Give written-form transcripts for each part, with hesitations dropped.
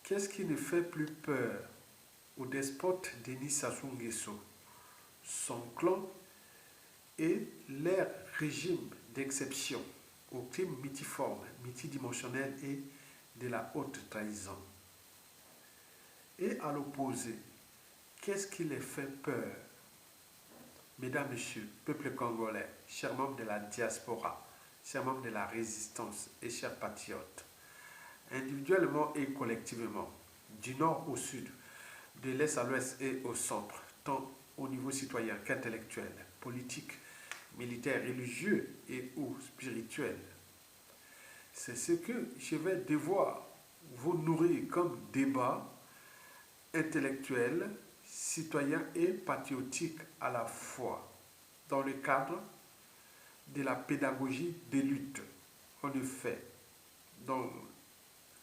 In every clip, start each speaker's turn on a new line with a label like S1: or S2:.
S1: Qu'est-ce qui ne fait plus peur au despote Denis Sassou Nguesso, son clan et leur régime d'exception au crime multiforme, multidimensionnel et de la haute trahison? Et à l'opposé, qu'est-ce qui les fait peur? Mesdames, Messieurs, peuple congolais, chers membres de la diaspora, chers membres de la résistance et chers patriotes, individuellement et collectivement, du nord au sud, de l'est à l'ouest et au centre, tant au niveau citoyen qu'intellectuel, politique, militaire, religieux et ou spirituel. C'est ce que je vais devoir vous nourrir comme débat intellectuel, citoyen et patriotique à la fois, dans le cadre de la pédagogie des luttes. En effet, dans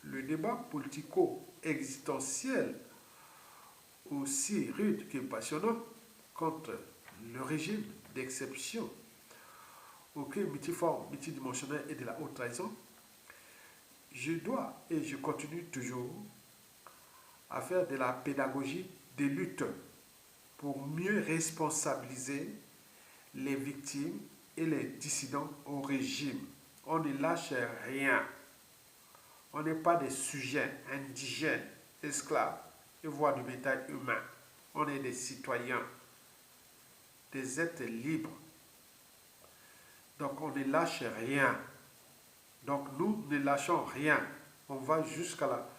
S1: le débat politico-existentiel, aussi rude que passionnant, contre le régime d'exception auquel multiforme, multidimensionnel et de la haute trahison, je dois et je continue toujours à faire de la pédagogie des luttes pour mieux responsabiliser les victimes et les dissidents au régime. On ne lâche rien. On n'est pas des sujets indigènes, esclaves et voire du bétail humain. On est des citoyens, des êtres libres. Donc on ne lâche rien. Donc nous ne lâchons rien. On va jusqu'à la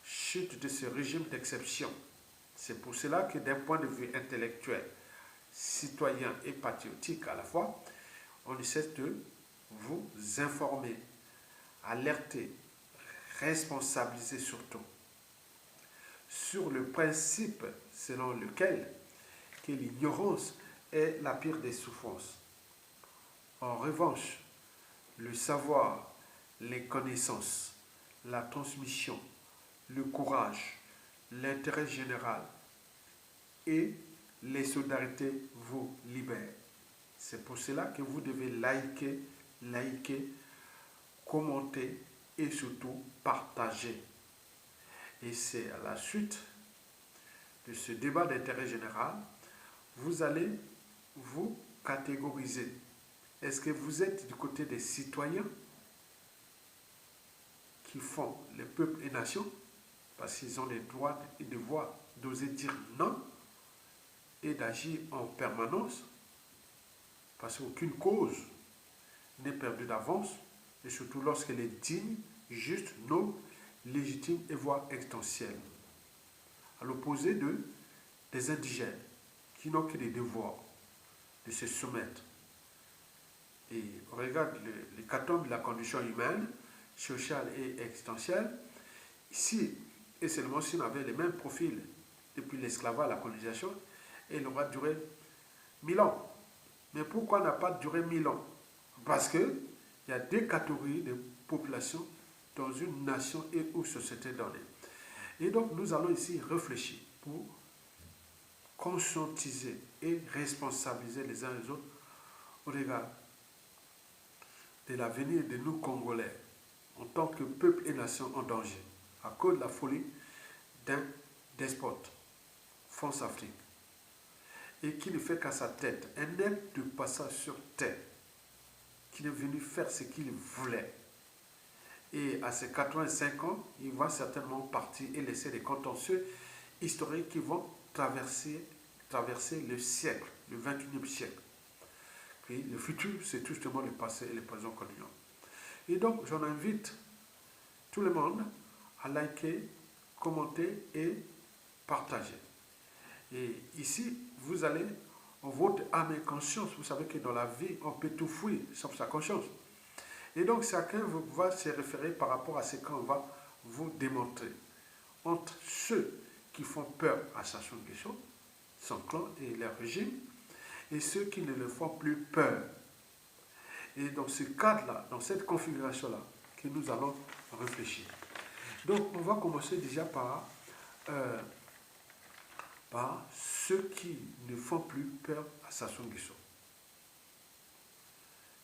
S1: chute de ce régime d'exception. C'est pour cela que d'un point de vue intellectuel, citoyen et patriotique à la fois, on essaie de vous informer, alerter, responsabiliser surtout sur le principe selon lequel que l'ignorance est la pire des souffrances. En revanche, le savoir, les connaissances, la transmission, le courage, l'intérêt général et les solidarités vous libèrent. C'est pour cela que vous devez liker, commenter et surtout partager. Et c'est à la suite de ce débat d'intérêt général, vous allez vous catégoriser. Est-ce que vous êtes du côté des citoyens qui font les peuples et nations parce qu'ils ont les droits et devoirs d'oser dire non et d'agir en permanence parce qu'aucune cause n'est perdue d'avance et surtout lorsqu'elle est digne, juste, noble, légitime et voire existentielle. À l'opposé des indigènes qui n'ont que des devoirs de se soumettre. Et on regarde l'hécatombe de la condition humaine, sociale et existentielle. Ici, et seulement si on avait les mêmes profils depuis l'esclavage à la colonisation, il aura duré 1000 ans. Mais pourquoi n'a pas duré 1000 ans? Parce qu'il y a deux catégories de population dans une nation et ou société donnée. Et donc nous allons ici réfléchir pour conscientiser et responsabiliser les uns les autres au regard de l'avenir de nous Congolais en tant que peuple et nation en danger à cause de la folie d'un despote, France-Afrique, et qui ne fait qu'à sa tête, un être de passage sur terre, qui est venu faire ce qu'il voulait. Et à ses 85 ans, il va certainement partir et laisser des contentieux historiques qui vont traverser le siècle, le 21e siècle. Puis le futur, c'est justement le passé et le présent continuant. Et donc, j'en invite tout le monde à liker, commenter et partager. Et ici, vous allez, en votre âme et conscience, vous savez que dans la vie, on peut tout fuir, sauf sa conscience. Et donc, chacun va se référer par rapport à ce qu'on va vous démontrer. Entre ceux qui font peur à Sassou Nguesso, son clan et leur régime, et ceux qui ne le font plus peur. Et dans ce cadre-là, dans cette configuration-là, que nous allons réfléchir. Donc, on va commencer déjà par ceux qui ne font plus peur à Sassou Nguesso.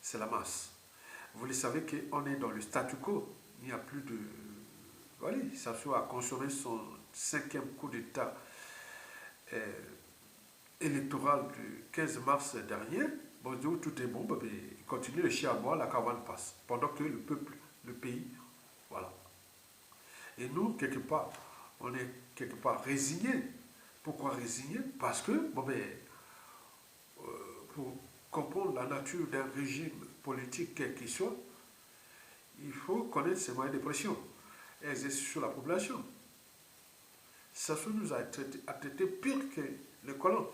S1: C'est la masse. Vous le savez qu'on est dans le statu quo. Il n'y a plus voilà, Sassou a consommé son 5e coup d'État électoral du 15 mars dernier. Bon, tout est bon, ben, il continue le chien à boire, la caravane passe. Pendant que le peuple, le pays, voilà. Et nous, quelque part, on est quelque part résignés. Pourquoi résignés? Parce que, bon, ben, pour comprendre la nature d'un régime politique quel qu'il soit, il faut connaître ses moyens de pression exercés sur la population. Sassou nous a traité pire que les colons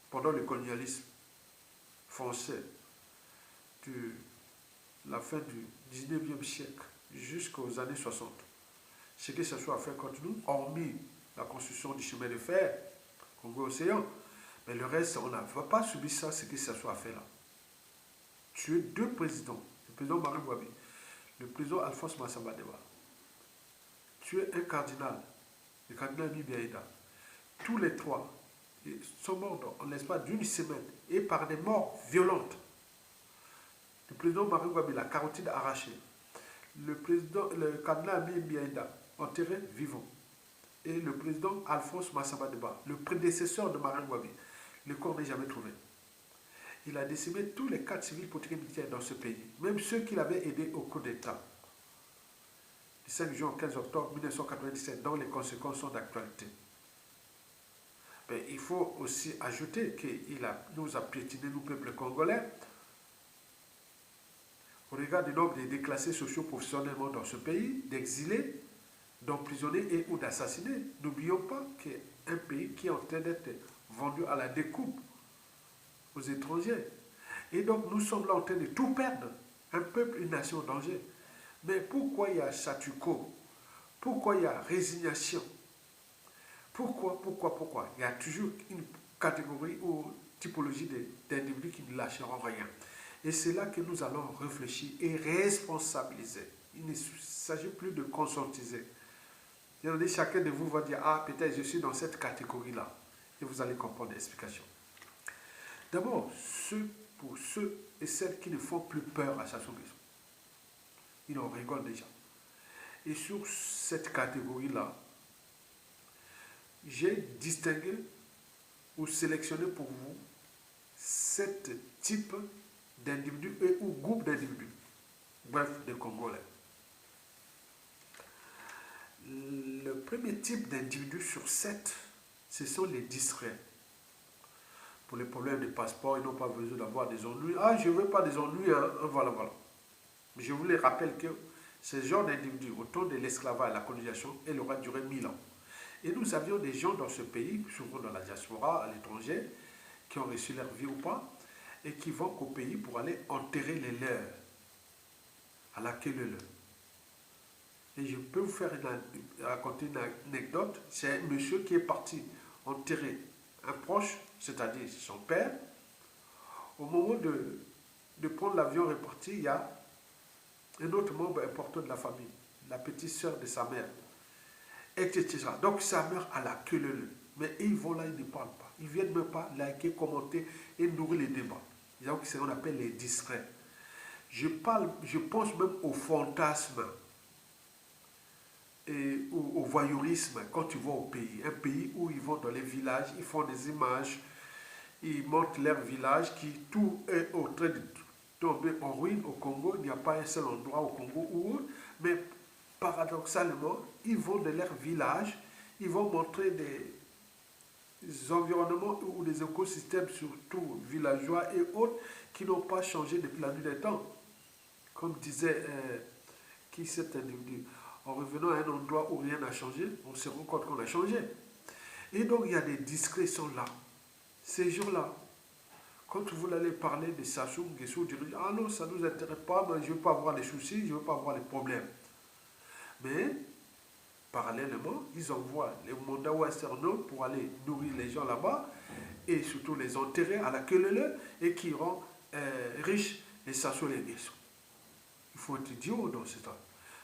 S1: pendant le colonialisme français de la fin du 19e siècle jusqu'aux années 60. Ce que Sassou a fait contre nous, hormis la construction du chemin de fer, Congo-Océan, mais le reste, on n'a pas subi ça, ce que Sassou a fait là. Tuer 2 présidents, le président Marie Bouabi, le président Alphonse Massamba Deba, tuer un cardinal, le cardinal Bibiaïda. Tous les 3 sont morts en l'espace d'une semaine et par des morts violentes. Le président Marie Bouabi, la carotide arrachée. Le cardinal Bibiaïda, enterré vivant. Et le président Alphonse Massamba Deba, le prédécesseur de Marie Bouabi, le corps n'est jamais trouvé. Il a décimé tous les cadres civils, politiques et militaires dans ce pays, même ceux qui l'avaient aidé au coup d'État. Le 5 juin au 15 octobre 1997, dont les conséquences sont d'actualité. Mais il faut aussi ajouter qu'il nous a piétiné, nous, peuple congolais, au regard du nombre de déclassés sociaux professionnellement dans ce pays, d'exilés, d'emprisonnés et ou d'assassinés. N'oublions pas qu'un pays qui est en train d'être vendu à la découpe aux étrangers. Et donc nous sommes là en train de tout perdre. Un peuple, une nation en danger. Mais pourquoi il y a statu quo? Pourquoi il y a résignation? Pourquoi? Il y a toujours une catégorie ou typologie d'individus qui ne lâcheront rien. Et c'est là que nous allons réfléchir et responsabiliser. Il ne s'agit plus de conscientiser. Chacun de vous va dire, ah, peut-être je suis dans cette catégorie-là. Et vous allez comprendre l'explication. D'abord, pour ceux et celles qui ne font plus peur à Sassou Nguesso. Ils en rigolent déjà. Et sur cette catégorie-là, j'ai distingué ou sélectionné pour vous 7 types d'individus et ou groupes d'individus. Bref, des Congolais. Le premier type d'individus sur 7, ce sont les distraits. Pour les problèmes de passeport, ils n'ont pas besoin d'avoir des ennuis. Ah, je ne veux pas des ennuis, hein. Voilà. Je vous les rappelle que ce genre d'individus, au temps de l'esclavage et la colonisation, elle aura duré 1000 ans. Et nous avions des gens dans ce pays, souvent dans la diaspora, à l'étranger, qui ont reçu leur vie ou pas, et qui vont au pays pour aller enterrer les leurs, à la queue leu. Et je peux vous raconter une anecdote. C'est un monsieur qui est parti enterrer un proche, c'est-à-dire son père. Au moment de prendre l'avion reparti, il y a un autre membre important de la famille, la petite sœur de sa mère, etc. Donc ça meurt à la queue leu. Mais ils vont là, ils ne parlent pas. Ils ne viennent même pas liker, commenter et nourrir les débats. Donc c'est ce qu'on appelle les distraits. Je pense même au fantasme et au voyeurisme quand tu vas au pays. Un pays où ils vont dans les villages, ils font des images, ils montrent leur village qui tout est au train de tomber en ruine au Congo. Il n'y a pas un seul endroit au Congo où, mais paradoxalement, ils vont de leur village, ils vont montrer des environnements ou des écosystèmes, surtout villageois et autres, qui n'ont pas changé depuis la nuit des temps. Comme disait qui cet individu, en revenant à un endroit où rien n'a changé, on se rend compte qu'on a changé. Et donc il y a des discrétions là. Ces gens-là, quand vous allez parler de Sassou Nguesso, vous direz, ah non, ça ne nous intéresse pas, mais je ne veux pas avoir les soucis, je ne veux pas avoir les problèmes. Mais, parallèlement, ils envoient les mandats westernaux pour aller nourrir les gens là-bas, et surtout les enterrer à la queue leu et qui rend riches les Sassou Nguesso. Il faut être idiot dans ce temps.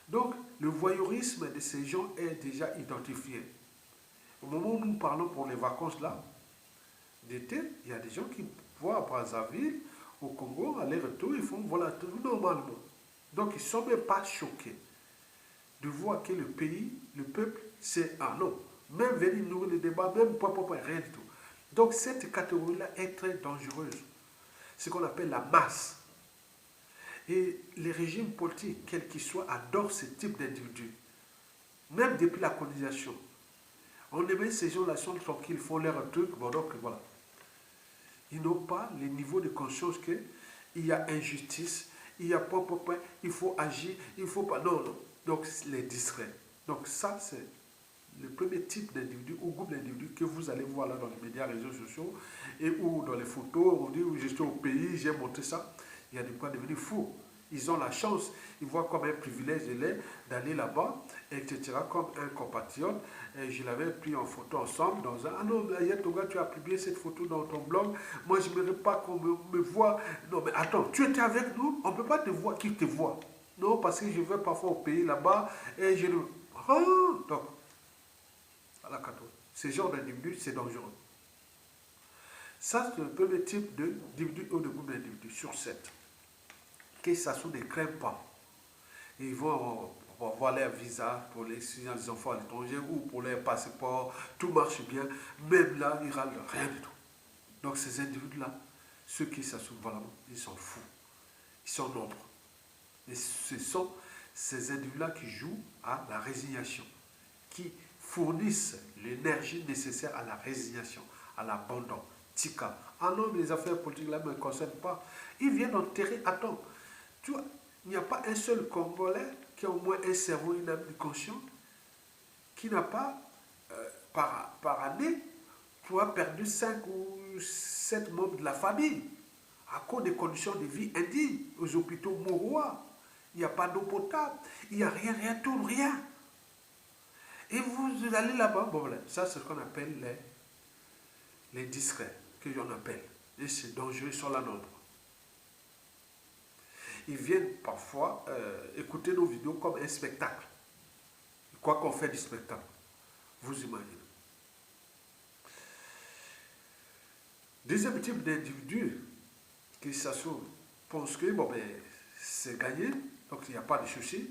S1: Donc, le voyeurisme de ces gens est déjà identifié. Au moment où nous parlons pour les vacances là, d'été, il y a des gens qui vont à Brazzaville, au Congo, aller-retour, ils font voilà tout normalement. Donc, ils ne sont même pas choqués. de voir que le pays, le peuple, c'est un non. Même venir nourrir le débat, même rien du tout. Donc cette catégorie-là est très dangereuse. Ce qu'on appelle la masse. Et les régimes politiques, quels qu'ils soient, adorent ce type d'individus. Même depuis la colonisation. On aimait ces gens-là, sont tranquilles, font leur truc, bon donc voilà. Ils n'ont pas le niveau de conscience qu'il y a injustice, il y a il faut agir, il faut pas. Non, non. Donc les discrets. Donc ça, c'est le premier type d'individu ou groupe d'individus que vous allez voir là dans les médias, réseaux sociaux et ou dans les photos. On dit, je suis au pays, j'ai montré ça. Il y a des points devenus fous. Ils ont la chance, ils voient comme un privilège d'aller là-bas, etc. Comme un compatriote. Et je l'avais pris en photo ensemble dans un... Ah non, Yatoga, tu as publié cette photo dans ton blog. Moi, je n'aimerais pas qu'on me voit. Non, mais attends, tu étais avec nous, on ne peut pas te voir, qui te voit. Non, parce que je vais parfois au pays là-bas et je ne... Ah, donc, à la cadeau. Ce genre d'individu, c'est dangereux. Ça, c'est le premier type d'individu ou de groupe d'individus sur 7. Que ça ne les craignent pas. Et ils vont avoir leur visa pour les enfants à l'étranger ou pour leur passeport, tout marche bien. Même là, ils râlent rien du tout. Donc ces individus-là, ceux qui s'assument vraiment, ils sont fous. Ils sont nombreux. Et ce sont ces individus-là qui jouent à la résignation, qui fournissent l'énergie nécessaire à la résignation, à l'abandon. Tika. Ah non, les affaires politiques là ne me concernent pas. Ils viennent enterrer. Attends. Tu vois, il n'y a pas un seul Congolais qui a au moins un cerveau, une âme conscient, qui n'a pas, par année, perdu 5 ou 7 membres de la famille à cause des conditions de vie indignes, aux hôpitaux mourois. Il n'y a pas d'eau potable, il n'y a rien, rien, tout, rien. Et vous allez là-bas, bon voilà, ça c'est ce qu'on appelle les discrets, que j'en appelle. Et c'est dangereux, ils sont là nombreux. Ils viennent parfois écouter nos vidéos comme un spectacle. Quoi qu'on fait du spectacle. Vous imaginez. Deuxième type d'individus qui s'assurent, pensent que bon, ben, c'est gagné, donc il n'y a pas de souci.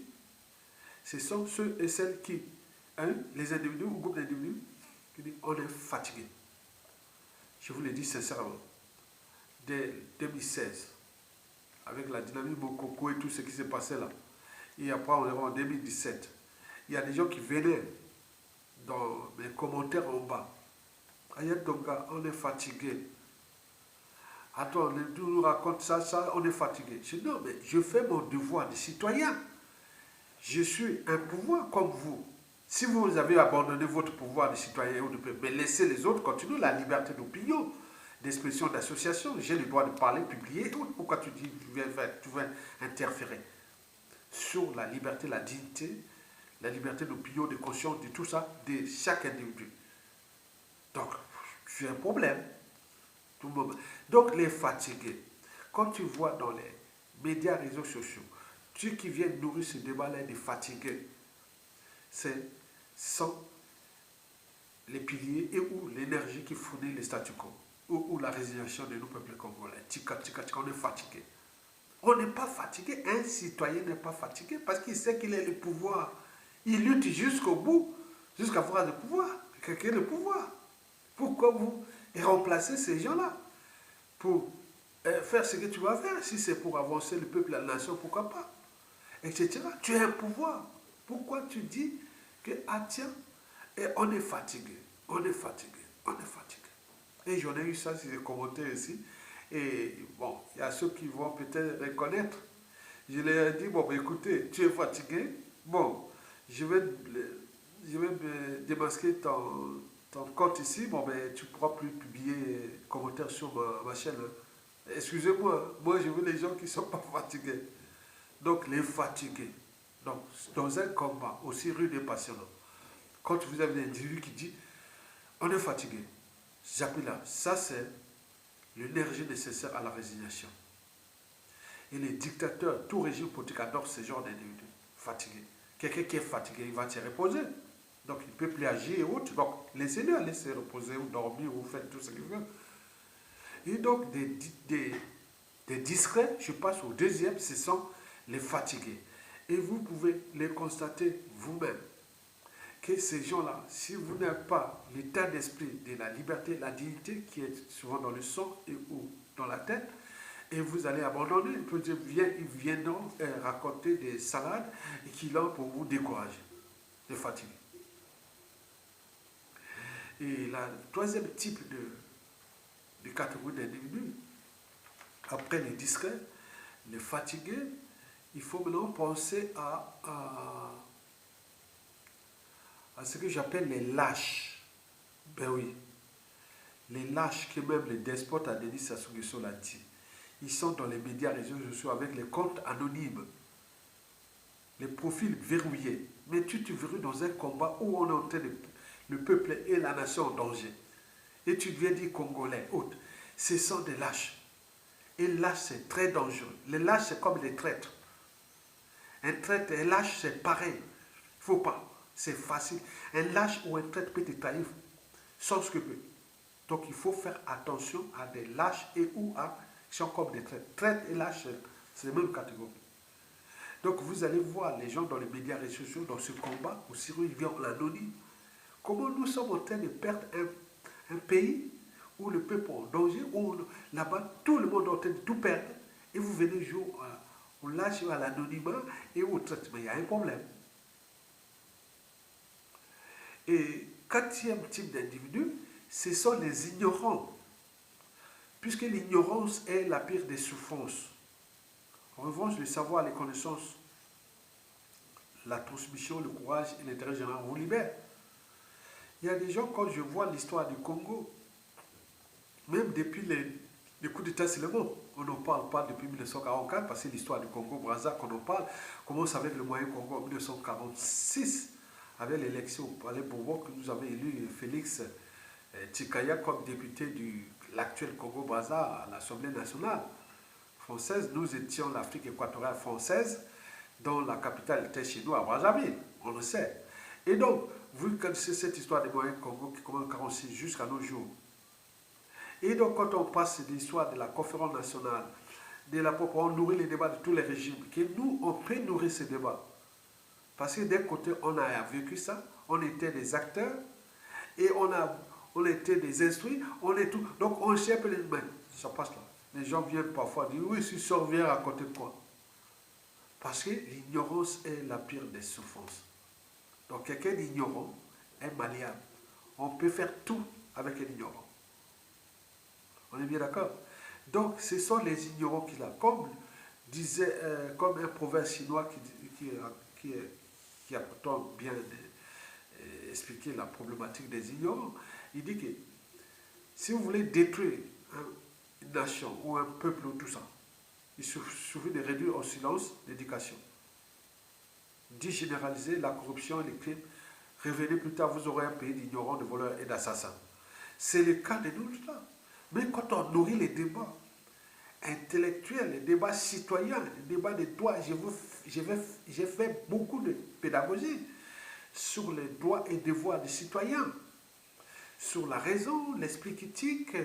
S1: Ce sont ceux et celles qui, les individus ou groupes d'individus, qui disent on est fatigué. Je vous le dis sincèrement. Dès 2016, avec la dynamique Mokoko et tout ce qui s'est passé là. Et après, on est en 2017. Il y a des gens qui venaient dans mes commentaires en bas. Ayat Tonga, on est fatigué. Attends, tu nous racontes ça, on est fatigué. Je dis non, mais je fais mon devoir de citoyen. Je suis un pouvoir comme vous. Si vous avez abandonné votre pouvoir de citoyen ou de peuple, mais laissez les autres continuer la liberté d'opinion, d'expression, d'association. J'ai le droit de parler, publier. Pourquoi tu dis tu veux interférer sur la liberté, la dignité, la liberté d'opinion, de conscience, de tout ça, de chaque individu. Donc, c'est un problème. Tout le moment. Donc, les fatigués, quand tu vois dans les médias, réseaux sociaux, ceux qui viennent nourrir ce débat-là des fatigués, sont les piliers et ou l'énergie qui fournit les statu quo, ou la résignation de nos peuples congolais. Tika, tika, tika, on est fatigué. On n'est pas fatigué. Un citoyen n'est pas fatigué parce qu'il sait qu'il a le pouvoir. Il lutte jusqu'au bout, jusqu'à avoir le pouvoir. Quelqu'un a le pouvoir. Pourquoi vous remplacez ces gens-là pour faire ce que tu vas faire? Si c'est pour avancer le peuple, la nation, pourquoi pas? Etc. Tu as un pouvoir. Pourquoi tu dis que, ah tiens, et on est fatigué, on est fatigué, on est fatigué. Et j'en ai eu ça sur les commentaires ici. Et bon, il y a ceux qui vont peut-être reconnaître. Je leur ai dit, bon, ben, écoutez, tu es fatigué. Bon, je vais démasquer ton compte ici. Bon, ben, tu ne pourras plus publier commentaires sur ma chaîne. Excusez-moi, moi je veux les gens qui ne sont pas fatigués. Donc, les fatigués. Donc, dans un combat aussi rude et passionnant, quand vous avez un individu qui dit on est fatigué, j'appuie là, ça c'est l'énergie nécessaire à la résignation. Et les dictateurs, tout régime politique adore ce genre d'individus fatigués. Quelqu'un qui est fatigué, il va se reposer. Donc il ne peut plus agir et autres. Donc laissez-le aller se reposer ou dormir ou faire tout ce qu'il veut. Et donc des discrets, je passe au deuxième, ce sont les fatigués. Et vous pouvez les constater vous-même. Que ces gens-là, si vous n'avez pas l'état d'esprit de la liberté, la dignité qui est souvent dans le sang et ou dans la tête, et vous allez abandonner. Ils viendront raconter des salades et qui l'ont pour vous décourager, de fatiguer. Et le troisième type de catégorie d'individus, après les discrets, les fatigués, il faut maintenant penser à ce que j'appelle les lâches. Ben oui, les lâches que même les despotes à Denis Sassou Nguesso l'a dit. Ils sont dans les médias, réseaux sociaux avec les comptes anonymes, les profils verrouillés. Mais tu te verrouilles dans un combat où on est en train de... Le peuple et la nation en danger. Et tu viens dire Congolais, autres. Ce sont des lâches. Et lâche, c'est très dangereux. Les lâches, c'est comme des traîtres. Un traître et un lâche, c'est pareil. Il ne faut pas. C'est facile. Un lâche ou un traître peut te trahir sans scrupule. Donc il faut faire attention à des lâches et ou à qui sont comme des traîtres. Traître et lâche, c'est la même catégorie. Donc vous allez voir les gens dans les médias réseaux sociaux, dans ce combat, où Cyril vient en anonyme. Comment nous sommes en train de perdre un pays où le peuple est en danger, où là-bas tout le monde est en train de tout perdre, et vous venez jouer au lâche, à l'anonymat et au traitement. Il y a un problème. Et quatrième type d'individu, ce sont les ignorants. Puisque l'ignorance est la pire des souffrances. En revanche, le savoir, les connaissances, la transmission, le courage et l'intérêt général vous libèrent. Il y a des gens, quand je vois l'histoire du Congo, même depuis les coups d'État Sélémon, on n'en parle pas depuis 1944, parce que l'histoire du Congo-Brazza qu'on en parle commence avec le moyen Congo en 1946, avec l'élection au Palais Bourbon que nous avons élu Félix Tshikaya comme député de l'actuel Congo-Brazza à l'Assemblée nationale française. Nous étions l'Afrique équatoriale française, dont la capitale était chez nous à Brazzaville, on le sait. Et donc, vous connaissez cette histoire des moyens Congo qui commence en 1946 jusqu'à nos jours. Et donc, quand on passe de l'histoire de la conférence nationale, on nourrit les débats de tous les régimes, que nous, on peut nourrir ces débats. Parce que d'un côté, on a vécu ça, on était des acteurs, et on était des instruits, on est tout. Donc, on sait un peu les mains. Ça passe là. Les gens viennent parfois dire, oui, si ça vient à côté de quoi? Parce que l'ignorance est la pire des souffrances. Donc, quelqu'un d'ignorant est malléable. On peut faire tout avec un ignorant. On est bien d'accord? Donc, ce sont les ignorants qui là. Comme un proverbe chinois qui a pourtant bien expliqué la problématique des ignorants, il dit que si vous voulez détruire une nation ou un peuple ou tout ça, il suffit de réduire au silence l'éducation, digénéraliser la corruption et les crimes. Revenez plus tard, vous aurez un pays d'ignorants, de voleurs et d'assassins. C'est le cas de nous là. Mais quand on nourrit les débats intellectuels, les débats citoyens, les débats des droits, j'ai fait beaucoup de pédagogie sur les droits et devoirs des citoyens, sur la raison, l'esprit critique,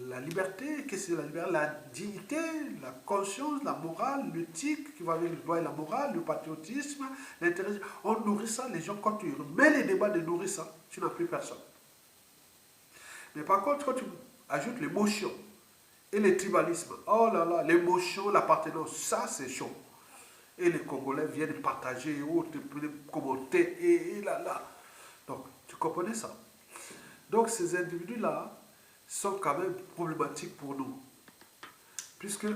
S1: la liberté, qu'est-ce que c'est la liberté, la dignité, la conscience, la morale, l'éthique qui va avec le droit et la morale, le patriotisme, l'intérêt. On nourrit ça, les gens, quand tu mets les débats de nourrir ça, tu n'as plus personne. Mais par contre, quand tu ajoutes l'émotion et le tribalisme, oh là là, l'émotion, l'appartenance, ça c'est chaud. Et les Congolais viennent partager et autres, commenter, et là là. Donc, tu comprenais ça? Donc, ces individus-là sont quand même problématiques pour nous. Puisque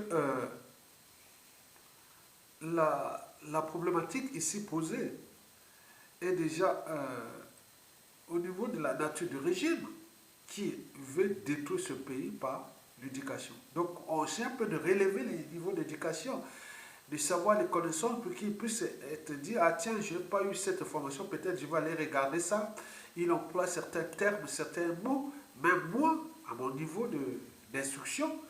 S1: la problématique ici posée est déjà au niveau de la nature du régime qui veut détruire ce pays par l'éducation. Donc, on essaie un peu de relever les niveaux d'éducation, de savoir les connaissances pour qu'ils puissent être dit, ah tiens, je n'ai pas eu cette formation, peut-être je vais aller regarder ça. Il emploie certains termes, certains mots, même moi, à mon niveau d'instruction,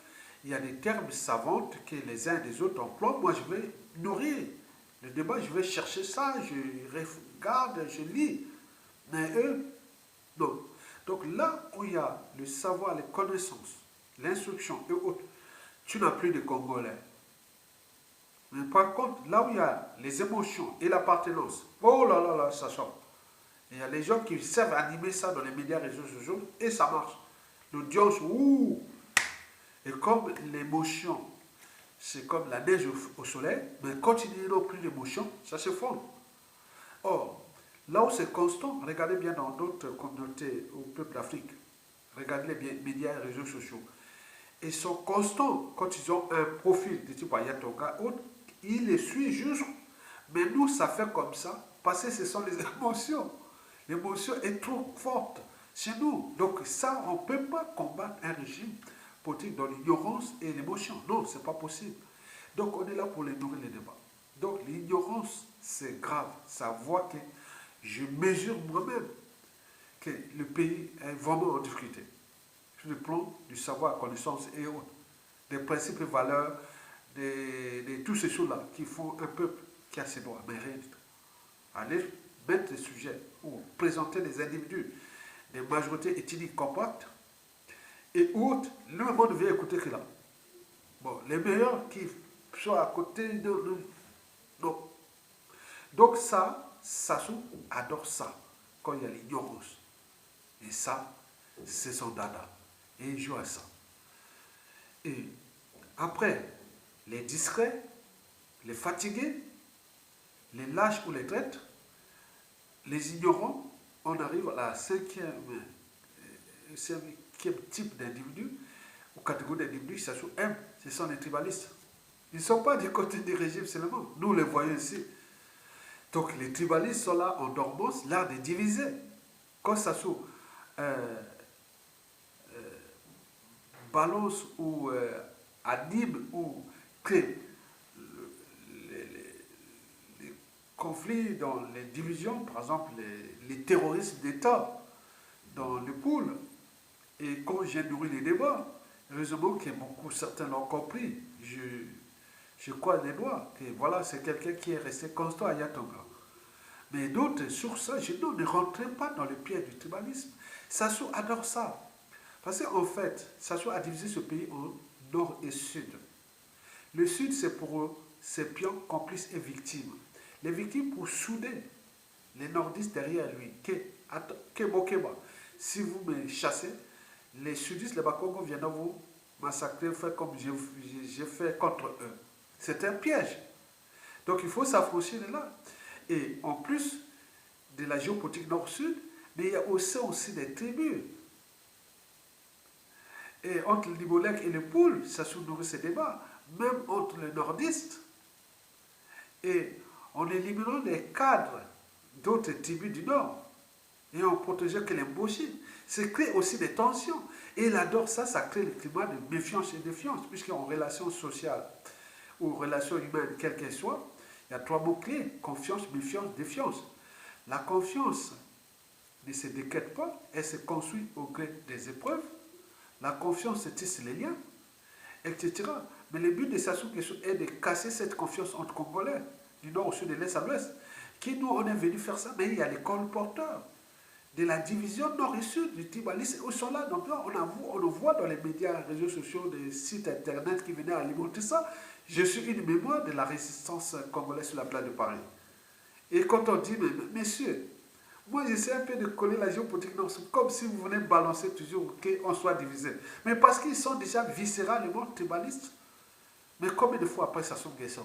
S1: il y a des termes savants que les uns et les autres emploient. Moi, je vais nourrir le débat, je vais chercher ça, je regarde, je lis. Mais eux, non. Donc là où il y a le savoir, les connaissances, l'instruction et autres, tu n'as plus de Congolais. Mais par contre, là où il y a les émotions et l'appartenance, oh là là là, ça sort. Il y a les gens qui servent à animer ça dans les médias réseaux sociaux et ça marche. L'audience, ouh. Et comme l'émotion, c'est comme la neige au soleil, mais quand il n'y a plus d'émotion, ça se forme. Or, là où c'est constant, regardez bien dans d'autres communautés au peuple d'Afrique, regardez les médias et réseaux sociaux. Ils sont constants quand ils ont un profil de type Ayatonga, ils les suivent juste. Mais nous, ça fait comme ça, parce que ce sont les émotions. L'émotion est trop forte chez nous. Donc ça, on ne peut pas combattre un régime politique dans l'ignorance et l'émotion. Non, ce n'est pas possible. Donc on est là pour les nourrir les débats. Donc l'ignorance, c'est grave. Ça voit que je mesure moi-même que le pays est vraiment en difficulté. Sur le plan du savoir, connaissance et autres. Des principes et valeurs, de tous ces choses-là qui font un peuple qui a ses droits. Mais rien du tout. Allez mettre des sujets ou présenter des individus, des majorités ethniques compactes et autres, le monde vient écouter que là. Bon, les meilleurs qui sont à côté de nous. Non. Donc ça, Sassou adore ça, quand il y a l'ignorance. Et ça, c'est son dada. Et il joue à ça. Et après, les discrets, les fatigués, les lâches ou les traîtres, les ignorants, on arrive à la cinquième type d'individu, ou catégorie d'individus, ça sous M, ce sont les tribalistes. Ils ne sont pas du côté du régime seulement, nous les voyons ici. Donc les tribalistes sont là en dormance, l'art de diviser. Quand ça sous balance ou anime ou crée les conflits dans les divisions, par exemple les terroristes d'État dans le pool, et quand j'ai nourri les débats, heureusement que beaucoup, certains l'ont compris. Je crois les doigts que voilà, c'est quelqu'un qui est resté constant à Yatonga. Mais d'autres, sur ça, je dis non, ne rentrez pas dans le piège du tribalisme. Sassou adore ça. Parce qu'en fait, Sassou a divisé ce pays en nord et sud. Le sud, c'est pour eux, c'est pions, complices et victimes. Les victimes pour souder les nordistes derrière lui. Keba. Si vous me chassez, les sudistes, les Bakongos viendront vous massacrer, faire comme j'ai fait contre eux. C'est un piège. Donc il faut s'affranchir de là. Et en plus de la géopolitique nord-sud, mais il y a aussi des tribus. Et entre le Libolek et le Poul, ça nourrit ces débats, même entre les nordistes. Et en éliminant les cadres d'autres tribus du nord, et en protégeant que les Mboshi, ça crée aussi des tensions. Et il adore ça, ça crée le climat de méfiance et défiance, puisqu'en relation sociale ou relation humaine, quelle qu'elle soit, il y a trois mots-clés, confiance, méfiance, défiance. La confiance ne se déquête pas, elle se construit au gré des épreuves. La confiance se tisse les liens, etc. Mais le but de Sassou Nguesso est de casser cette confiance entre Congolais, du nord au sud, de l'est à l'ouest. Qui nous, on est venu faire ça, mais il y a les colporteurs de la division nord et sud du tribalisme. Ils sont là, donc là, on le voit dans les médias, les réseaux sociaux, des sites internet qui venaient alimenter ça. Je suis une mémoire de la résistance congolaise sur la place de Paris. Et quand on dit, mais messieurs, moi j'essaie un peu de coller la géopolitique, non, c'est comme si vous venez balancer toujours qu'on soit divisé. Mais parce qu'ils sont déjà viscéralement tribalistes. Mais combien de fois après Sassou Nguesso,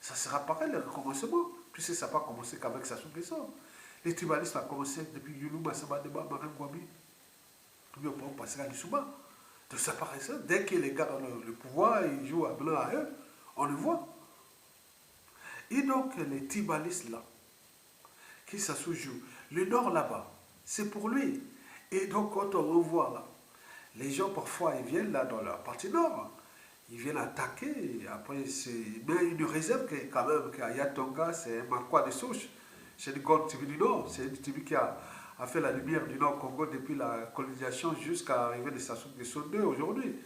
S1: ça sera pareil le recommencement, puisque ça n'a pas commencé qu'avec Sassou Nguesso. Les tribalistes ont commencé depuis Yulu Massamba Deba, Marin Gwami, tout le monde passera à l'Issouba. Donc ça paraît ça. Dès que les gars ont le pouvoir, ils jouent à blanc à eux, on le voit. Et donc les tribalistes là, qui ça se joue, le nord là-bas, c'est pour lui. Et donc quand on revoit là, les gens parfois ils viennent là dans leur partie nord, ils viennent attaquer, et après c'est. Mais ils nous réservent quand même qu'à Yatonga, c'est un Makwa de souche. C'est une grande tribu du Nord, c'est une tribu qui a fait la lumière du Nord Congo depuis la colonisation jusqu'à l'arrivée de Sassou Nguesso II aujourd'hui.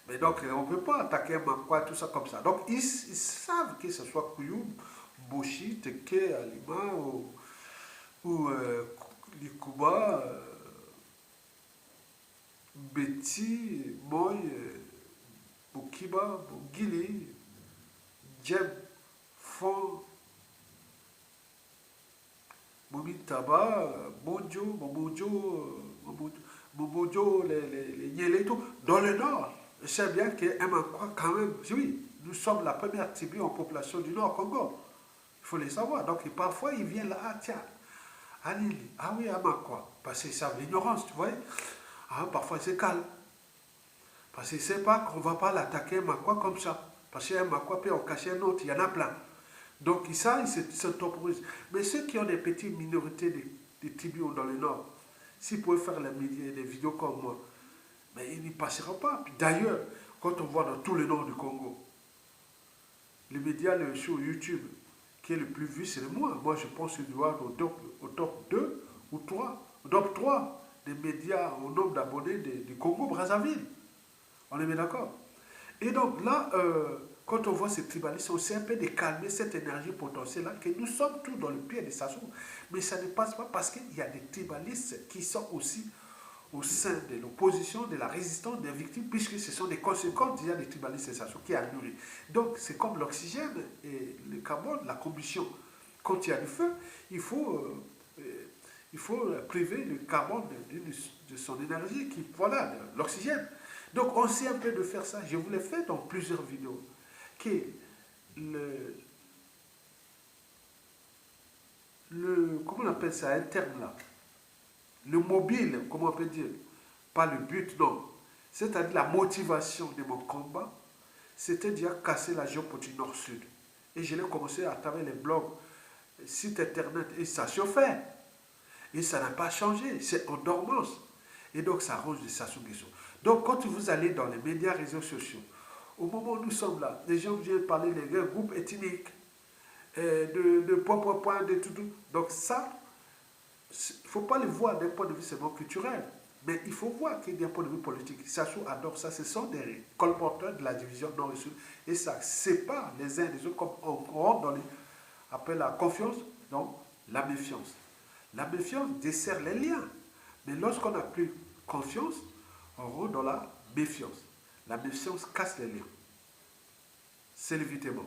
S1: Mais donc on ne peut pas attaquer un Makwa, tout ça comme ça. Donc ils savent que ce soit Kouyoum, Boshi, Teke, Alima ou Likuba, Betty, Moy, Bukiba, Bugili, Djem, font Momi Taba, Momojo, les Niélé et tout, dans le nord. Je sais bien qu'Emakwa, quand même, oui, nous sommes la première tribu en population du Nord Congo. Il faut les savoir. Donc, parfois, ils viennent là, ah tiens, allez, ah oui, Amakwa. Parce qu'ils savent l'ignorance, tu vois. Ah, parfois, c'est calme. Parce qu'ils ne savent pas qu'on ne va pas l'attaquer Amakwa comme ça. Parce qu'un Amakwa peut en cacher un autre, il y en a plein. Donc, ça, ils se temporisent. Mais ceux qui ont des petites minorités de tribus dans le Nord, s'ils pouvaient faire des vidéos comme moi, mais ils n'y passeront pas. D'ailleurs, quand on voit dans tout le nord du Congo, les médias sur YouTube, qui est le plus vu, c'est moi. Moi, je pense qu'il doit être au top 2 ou 3, au top 3 des médias au nombre d'abonnés du Congo-Brazzaville. On est bien d'accord? Et donc là, quand on voit ces tribalistes, on sait un peu de calmer cette énergie potentielle-là, que nous sommes tous dans le pied de Sassou. Mais ça ne passe pas parce qu'il y a des tribalistes qui sont aussi au sein de l'opposition, de la résistance des victimes, puisque ce sont des conséquences déjà des tribalistes et Sassou qui a nourri. Donc c'est comme l'oxygène et le carbone, la combustion. Quand il y a du feu, il faut priver le carbone de son énergie, voilà, l'oxygène. Donc on sait un peu de faire ça. Je vous l'ai fait dans plusieurs vidéos. Que comment on appelle ça, un terme là, le mobile, comment on peut dire, pas le but, non. C'est-à-dire la motivation de mon combat, c'était déjà casser la géopolitique nord-sud. Et je l'ai commencé à travers les blogs, sites internet, et ça chauffait. Et ça n'a pas changé, c'est en dormance. Et donc ça arrange de Sassou Nguesso. Donc quand vous allez dans les médias, réseaux sociaux, au moment où nous sommes là, les gens viennent parler des groupes ethniques, de point, de tout. Donc ça, il ne faut pas le voir d'un point de vue seulement culturel, mais il faut voir qu'il y a d'un point de vue politique. Sassou adore ça, ce sont des colporteurs de la division nord et sud, et ça sépare les uns des autres, comme on rentre dans après la confiance, donc la méfiance. La méfiance dessert les liens, mais lorsqu'on n'a plus confiance, on rentre dans la méfiance. La méfiance casse les liens. C'est l'évitement.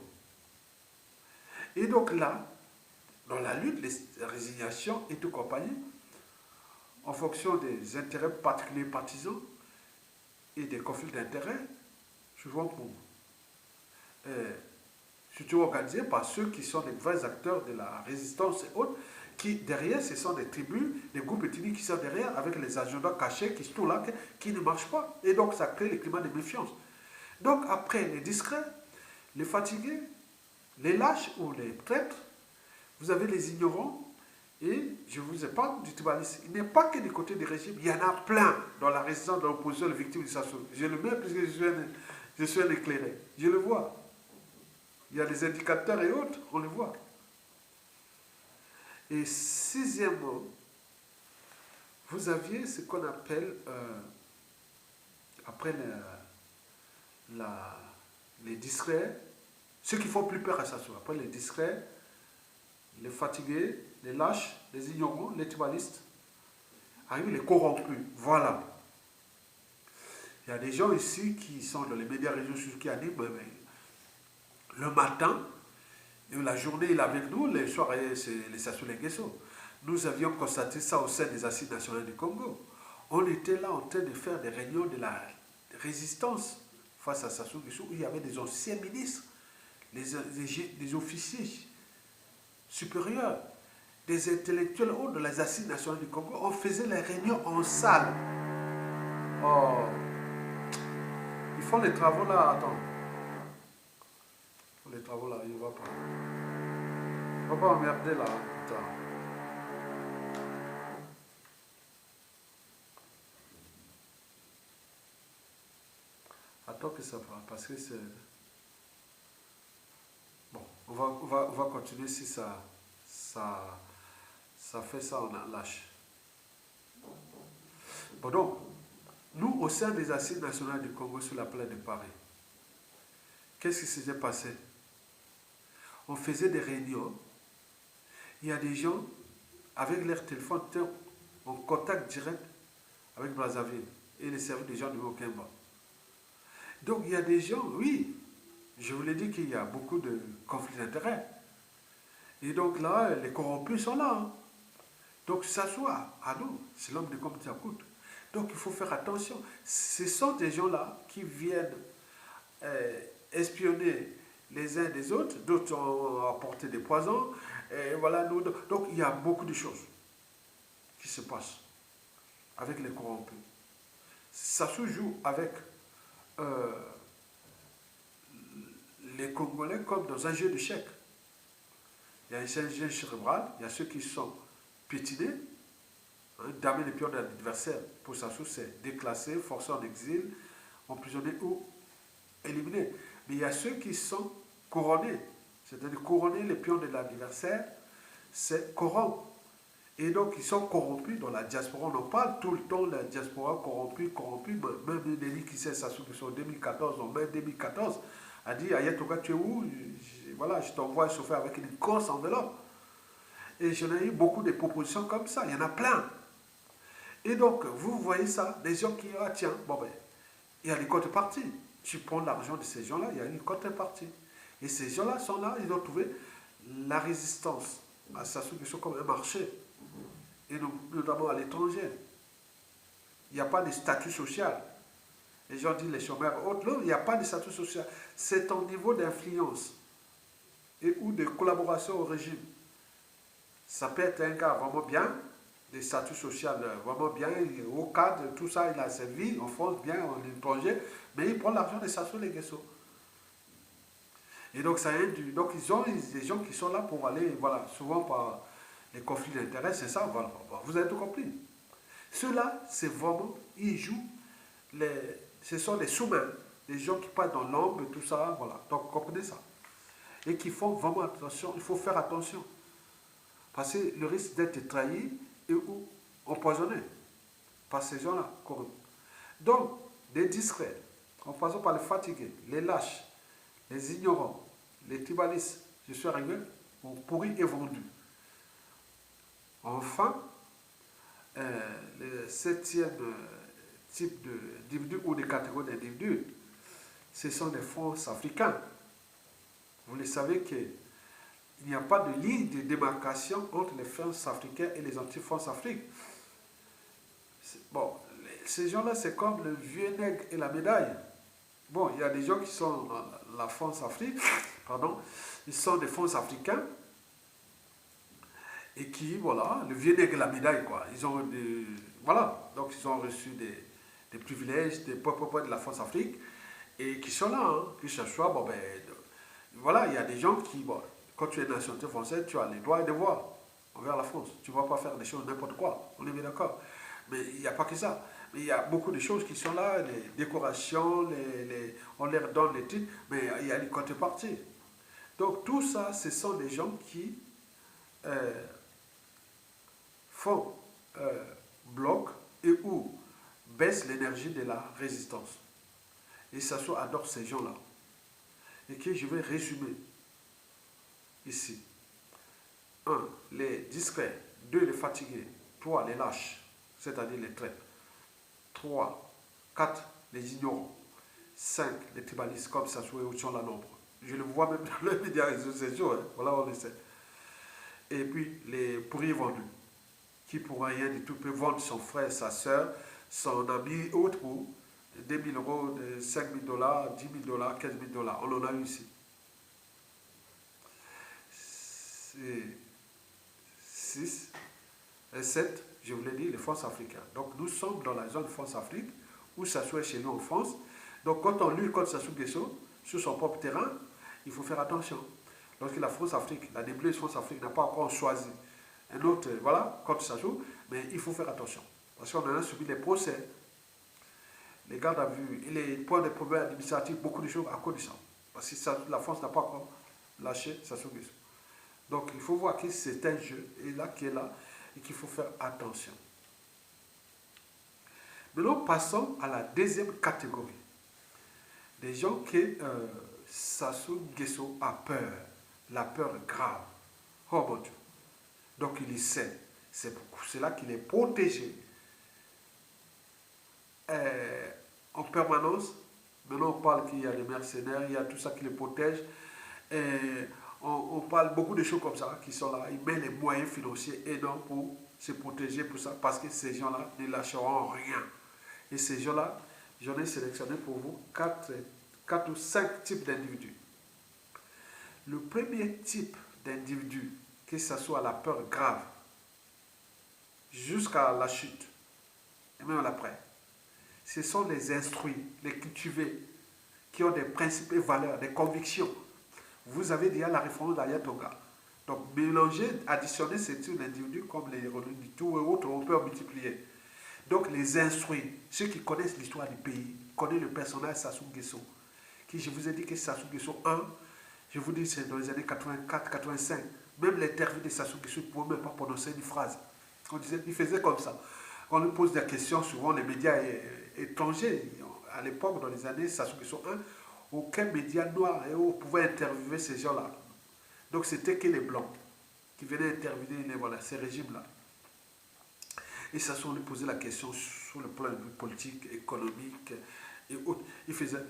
S1: Et donc là, dans la lutte, les résignations et tout compagnie, en fonction des intérêts particuliers partisans et des conflits d'intérêts, souvent surtout organisés par ceux qui sont les vrais acteurs de la résistance et autres, qui derrière, ce sont des tribus, des groupes ethniques qui sont derrière, avec les agendas cachés qui sont là, qui ne marchent pas. Et donc, ça crée le climat de méfiance. Donc, après, les discrets, les fatigués, les lâches ou les traîtres, vous avez les ignorants, et je vous épargne du tribalisme. Il n'est pas que du côté des régimes, il y en a plein dans la résistance, dans l'opposition, les victimes de Sassou. Je le mets puisque je suis un éclairé. Je le vois. Il y a des indicateurs et autres, on le voit. Et sixièmement, vous aviez ce qu'on appelle, après les discrets, ceux qui font plus peur à Sassou. Après les discrets, les fatigués, les lâches, les ignorants, les tribalistes, arrivent les corrompus. Voilà. Il y a des gens ici qui sont dans les médias réseaux sociaux qui animent le matin, et la journée il est avec nous, les soirées c'est les Sassou Nguesso. Nous avions constaté ça au sein des Assises nationales du Congo. On était là en train de faire des réunions de la résistance face à Sassou Nguesso, où il y avait des anciens ministres, des officiers supérieurs, des intellectuels hauts de les Assises nationales du Congo. On faisait les réunions en salle. Oh, ils font les travaux là, attends. Ils font les travaux là, il ne va pas. Il ne va pas emmerder là, putain. Attends que ça va, parce que c'est... Bon, on va continuer si ça fait ça, on lâche. Bon donc, nous, au sein des Assises nationales du Congo sur la plaine de Paris, qu'est-ce qui s'était passé? On faisait des réunions, il y a des gens, avec leur téléphone, en contact direct avec Brazzaville et les services des gens de Mokemba. Donc il y a des gens, oui, je vous l'ai dit qu'il y a beaucoup de conflits d'intérêts. Et donc là, les corrompus sont là. Hein. Donc ça soit à nous, c'est l'homme de comme Diakout. Donc il faut faire attention. Ce sont des gens-là qui viennent espionner les uns des autres, d'autres ont apporté des poisons, et voilà, nous, donc il y a beaucoup de choses qui se passent avec les corrompus. Ça se joue avec euh, les Congolais comme dans un jeu d'échecs. Il y a un jeu cérébral, il y a ceux qui sont piétinés, hein, damer les pions de l'adversaire pour s'assurer, c'est déclassé, forcé en exil, emprisonné ou éliminé. Mais il y a ceux qui sont couronnés, c'est-à-dire couronner les pions de l'adversaire, c'est corrompre. Et donc, ils sont corrompus dans la diaspora. On en parle tout le temps, la diaspora corrompue. Même Nelly qui sait ça, sur en 2014, en mai 2014, a dit Ayatoga, tu es où? Voilà, je t'envoie chauffer avec une grosse enveloppe. Et j'en ai eu beaucoup de propositions comme ça. Il y en a plein. Et donc, vous voyez ça, des gens qui, ah tiens, bon ben, il y a des contreparties. Tu prends l'argent de ces gens-là, il y a une contrepartie. Et ces gens-là sont là, ils ont trouvé la résistance à Sassou Nguesso comme un marché. Et notamment à l'étranger. Il n'y a pas de statut social. Les gens disent les chômeurs autres. Non, il n'y a pas de statut social. C'est ton niveau d'influence et ou de collaboration au régime. Ça peut être un gars vraiment bien, des statuts sociaux vraiment bien, au cadre, tout ça, il a servi en France, bien, en étranger, mais il prend l'argent de Sassou Nguesso. Et donc, ça induit. Donc, ils ont des gens qui sont là pour aller, voilà, souvent par les conflits d'intérêts, c'est ça, voilà. Vous avez tout compris. Ceux-là, c'est vraiment, ils jouent, ce sont les sous-mains, les gens qui passent dans l'ombre, tout ça, voilà. Donc, comprenez ça. Et qui font vraiment attention, il faut faire attention. Parce que le risque d'être trahi et ou empoisonné par ces gens-là. Donc, des discrets, en passant par les fatigués, les lâches, les ignorants, les tribalistes, je suis arrivé, ont pourri et vendu. Enfin, le septième type d'individu ou de catégorie d'individus, ce sont les France africains. Vous le savez qu'il n'y a pas de ligne de démarcation entre les France africains et les anti-France Afrique. Bon, ces gens-là, c'est comme le vieux nègre et la médaille. Bon, il y a des gens qui sont dans la France Afrique, pardon, ils sont des France africains, et qui, voilà, le vieux nègre et la médaille, quoi. Ils ont des, voilà, donc ils ont reçu des privilèges des peuples de la France Afrique, et qui sont là, hein, que ce soit, bon ben, voilà, il y a des gens qui, bon, quand tu es nationalité française, tu as les droits et devoirs envers la France. Tu ne vas pas faire des choses n'importe quoi, on est bien d'accord. Mais il n'y a pas que ça. Mais il y a beaucoup de choses qui sont là, les décorations, on leur donne les titres, mais il y a une contrepartie. Donc tout ça, ce sont des gens qui euh, font bloc et ou baissent l'énergie de la résistance. Et Sassou adore ces gens-là. Et que je vais résumer ici. 1. Les discrets. 2. Les fatigués. 3. Les lâches, c'est-à-dire les traîtres. 3. 4. Les ignorants. 5. Les tribalistes, comme Sassou et Ouchon la nombre. Je le vois même dans les médias réseaux sociaux, hein. Voilà, on le sait. Et puis les pourris vendus, qui pour rien du tout peut vendre son frère, sa soeur, son ami, autre pour 2 000 euros, 5 000 dollars, 10 000 dollars, 15 000 dollars. On en a eu ici. 6 et 7, je vous l'ai dit, les France africains. Donc nous sommes dans la zone France-Afrique, où ça soit chez nous en France. Donc quand on lutte contre Sassou Nguesso, sur son propre terrain, il faut faire attention. Lorsque la France-Afrique, la nébuleuse France-Afrique n'a pas encore choisi un autre, voilà, contre Sassou, mais il faut faire attention. Parce qu'on en a subi les procès, les gardes à vue, et les points de problèmes administratifs, beaucoup de choses à cause de ça. Parce que ça, la France n'a pas encore lâché Sassou Nguesso. Donc il faut voir que c'est un jeu, et là, qui est là, et qu'il faut faire attention. Maintenant, passons à la deuxième catégorie. Des gens qui, Sassou Nguesso a peur, la peur grave. Oh mon Dieu. Donc il y sait. C'est pour cela qu'il est protégé en permanence. Maintenant, on parle qu'il y a des mercenaires, il y a tout ça qui les protège. on parle beaucoup de choses comme ça qui sont là. Ils mettent les moyens financiers énormes pour se protéger pour ça, parce que ces gens-là ne lâcheront rien. Et ces gens-là, j'en ai sélectionné pour vous quatre ou cinq types d'individus. Le premier type d'individu, que ce soit la peur grave, jusqu'à la chute, et même après, ce sont les instruits, les cultivés, qui ont des principes et valeurs, des convictions. Vous avez déjà la réforme d'Ayatollah. Donc, mélanger, additionner ces types d'individus comme les du tout et autres, on peut en multiplier. Donc, les instruits, ceux qui connaissent l'histoire du pays, connaissent le personnage Sassou Nguesso, qui, je vous ai dit que Sassou Nguesso 1, je vous dis c'est dans les années 84-85. Même l'interview de Sassou Nguesso, il ne pouvait même pas prononcer une phrase. On disait, il faisait comme ça. On lui pose des questions, souvent les médias étrangers, à l'époque, dans les années Sassou Nguesso 1, aucun média noir pouvait interviewer ces gens-là. Donc c'était que les blancs qui venaient interviewer voilà, ces régimes-là. Et Sassou lui posait la question sur le plan politique, économique et autres. Il faisait...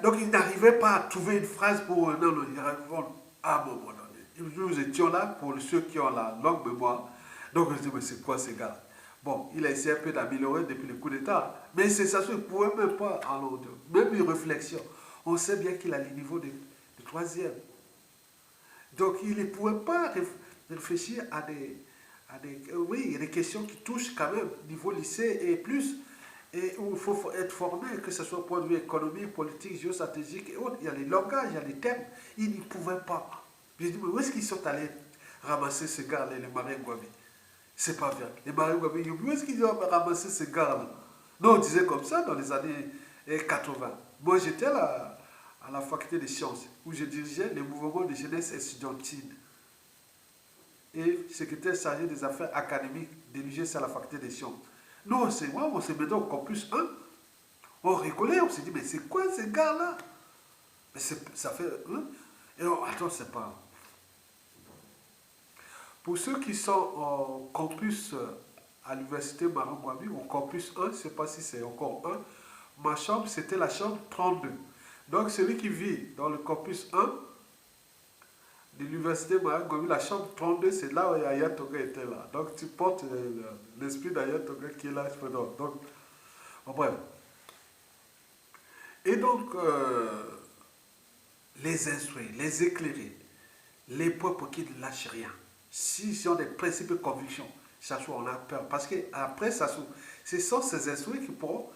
S1: donc il n'arrivait pas à trouver une phrase pour... Non, non, il répond à un moment donné. Nous étions là, pour ceux qui ont la longue mémoire. Donc je dis, mais c'est quoi ces gars? Bon, il a essayé un peu d'améliorer depuis le coup d'État. Mais c'est ça, il ne pouvait même pas, alors, même une réflexion. On sait bien qu'il a le niveau de troisième. Donc il ne pouvait pas réfléchir à oui, il y a des questions qui touchent quand même niveau lycée et plus, et où il faut être formé, que ce soit point de vue économique, politique, géostratégique et autres. Il y a les langages, il y a les termes. Il n'y pouvait pas. Je dis, mais où est-ce qu'ils sont allés ramasser ces gars-là, les Marins Gouavi? C'est pas vrai. Les Marins Gouavi, où est-ce qu'ils ont ramassé ces gars-là? Non, on disait comme ça dans les années 80. Moi, j'étais là à la faculté des sciences, où je dirigeais les mouvements de jeunesse estudiantine. Et secrétaire chargé des affaires académiques dirigé à la faculté des sciences. Nous, on s'est mis au campus 1. On rigolait, on s'est dit, mais c'est quoi ces gars-là? Mais ça fait... Hein? Et attends, c'est pas... Pour ceux qui sont au campus à l'université Marangouabi, au campus 1, je ne sais pas si c'est encore 1, ma chambre, c'était la chambre 32. Donc, celui qui vit dans le campus 1 de l'université Marangouabi, la chambre 32, c'est là où Ayatollah était là. Donc, tu portes l'esprit d'Ayatollah qui est là. Donc, bon, bref. Et donc, les instruire, les éclairer, les peuples qui ne lâchent rien. S'ils ont des principes et convictions, ça soit on a peur. Parce qu'après, ce sont ces instruits qui pourront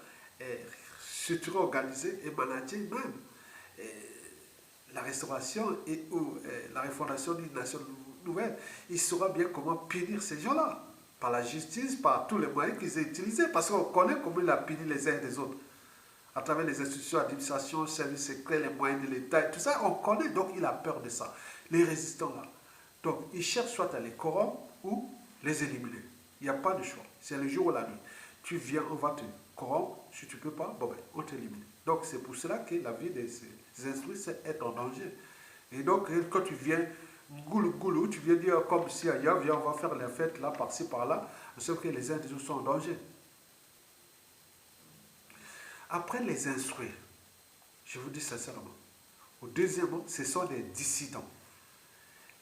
S1: structurer, organiser et manager même la restauration et ou la refondation d'une nation nouvelle. Il saura bien comment punir ces gens-là. Par la justice, par tous les moyens qu'ils ont utilisés. Parce qu'on connaît comment il a puni les uns et les autres. À travers les institutions d'administration, services secrets, les moyens de l'État, tout ça, on connaît, donc il a peur de ça. Les résistants là. Donc, il cherche soit à les corrompre ou les éliminer. Il n'y a pas de choix. C'est le jour ou la nuit. Tu viens, on va te corrompre. Si tu ne peux pas, bon ben, on t'élimine. Donc, c'est pour cela que la vie des instruits, c'est être en danger. Et donc, quand tu viens, goulou, tu viens dire comme si ailleurs, viens, on va faire la fête là, par-ci, par-là, sauf que les uns des autres sont en danger. Après les instruire, je vous dis sincèrement, au deuxièmement, ce sont les dissidents.